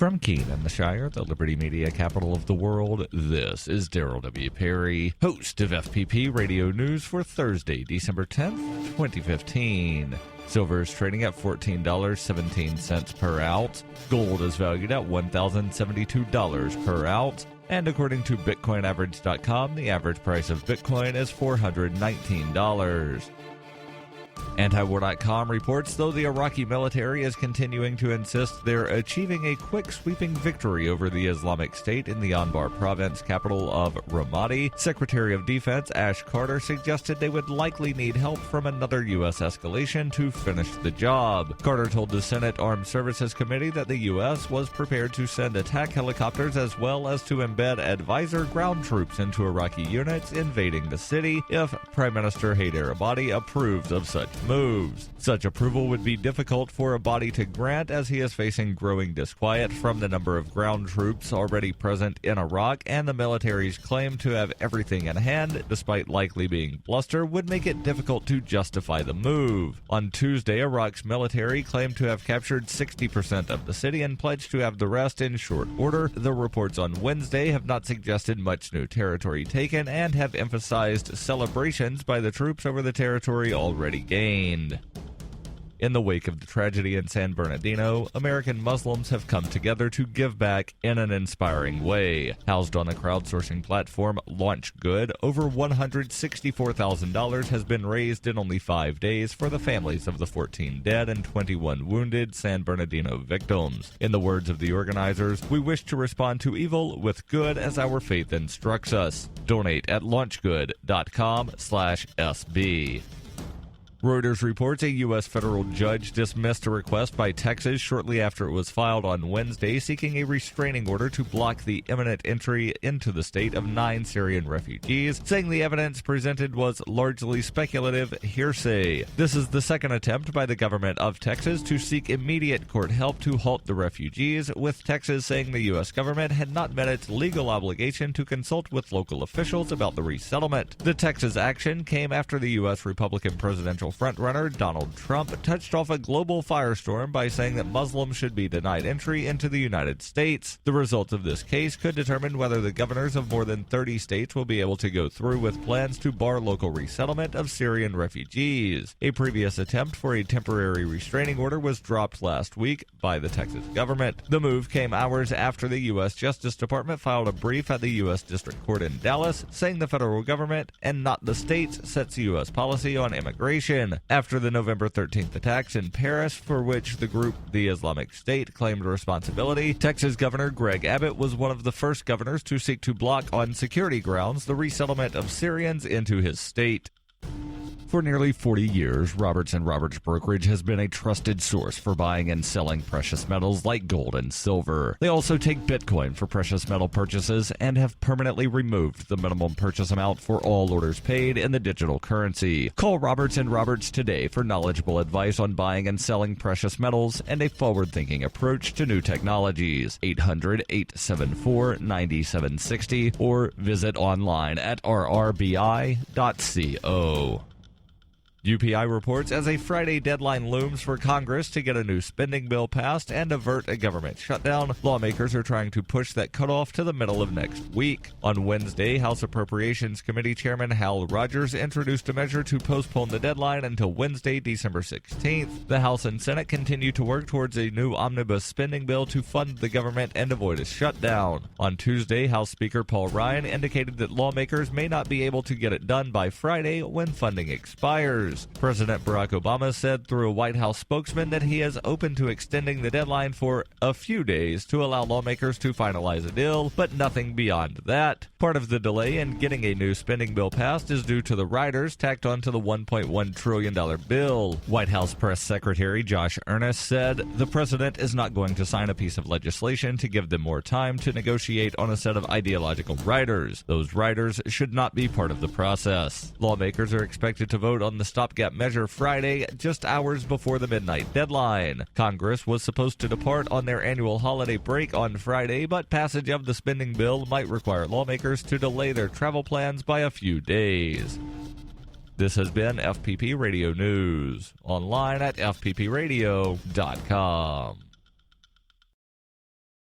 From Keene in the Shire, the Liberty Media capital of the world, this is Daryl W. Perry, host of FPP Radio News for Thursday, December 10th, 2015. Silver is trading at $14.17 per ounce. Gold is valued at $1,072 per ounce. And according to BitcoinAverage.com, the average price of Bitcoin is $419. Antiwar.com reports, though the Iraqi military is continuing to insist they're achieving a quick sweeping victory over the Islamic State in the Anbar province capital of Ramadi, Secretary of Defense Ash Carter suggested they would likely need help from another U.S. escalation to finish the job. Carter told the Senate Armed Services Committee that the U.S. was prepared to send attack helicopters as well as to embed advisor ground troops into Iraqi units invading the city if Prime Minister Haider Abadi approves of such moves. Such approval would be difficult for Abadi to grant as he is facing growing disquiet from the number of ground troops already present in Iraq, and the military's claim to have everything in hand, despite likely being bluster, would make it difficult to justify the move. On Tuesday, Iraq's military claimed to have captured 60% of the city and pledged to have the rest in short order. The reports on Wednesday have not suggested much new territory taken and have emphasized celebrations by the troops over the territory already gained. In the wake of the tragedy in San Bernardino, American Muslims have come together to give back in an inspiring way. Housed on the crowdsourcing platform LaunchGood, over $164,000 has been raised in only 5 days for the families of the 14 dead and 21 wounded San Bernardino victims. In the words of the organizers, we wish to respond to evil with good as our faith instructs us. Donate at launchgood.com/SB. Reuters reports a U.S. federal judge dismissed a request by Texas shortly after it was filed on Wednesday seeking a restraining order to block the imminent entry into the state of 9 Syrian refugees, saying the evidence presented was largely speculative hearsay. This is the second attempt by the government of Texas to seek immediate court help to halt the refugees, with Texas saying the U.S. government had not met its legal obligation to consult with local officials about the resettlement. The Texas action came after the U.S. Republican presidential frontrunner Donald Trump touched off a global firestorm by saying that Muslims should be denied entry into the United States. The results of this case could determine whether the governors of more than 30 states will be able to go through with plans to bar local resettlement of Syrian refugees. A previous attempt for a temporary restraining order was dropped last week by the Texas government. The move came hours after the U.S. Justice Department filed a brief at the U.S. District Court in Dallas saying the federal government and not the states sets U.S. policy on immigration. After the November 13th attacks in Paris, for which the group the Islamic State claimed responsibility, Texas Governor Greg Abbott was one of the first governors to seek to block on security grounds the resettlement of Syrians into his state. For nearly 40 years, Roberts & Roberts Brokerage has been a trusted source for buying and selling precious metals like gold and silver. They also take Bitcoin for precious metal purchases and have permanently removed the minimum purchase amount for all orders paid in the digital currency. Call Roberts & Roberts today for knowledgeable advice on buying and selling precious metals and a forward-thinking approach to new technologies. 800-874-9760 or visit online at rrbi.co. UPI reports as a Friday deadline looms for Congress to get a new spending bill passed and avert a government shutdown, lawmakers are trying to push that cutoff to the middle of next week. On Wednesday, House Appropriations Committee Chairman Hal Rogers introduced a measure to postpone the deadline until Wednesday, December 16th. The House and Senate continue to work towards a new omnibus spending bill to fund the government and avoid a shutdown. On Tuesday, House Speaker Paul Ryan indicated that lawmakers may not be able to get it done by Friday when funding expires. President Barack Obama said through a White House spokesman that he is open to extending the deadline for a few days to allow lawmakers to finalize a deal, but nothing beyond that. Part of the delay in getting a new spending bill passed is due to the riders tacked onto the $1.1 trillion bill. White House Press Secretary Josh Earnest said the president is not going to sign a piece of legislation to give them more time to negotiate on a set of ideological riders. Those riders should not be part of the process. Lawmakers are expected to vote on the stopgap measure Friday, just hours before the midnight deadline. Congress was supposed to depart on their annual holiday break on Friday, but passage of the spending bill might require lawmakers to delay their travel plans by a few days. This has been FPP Radio News, online at fppradio.com.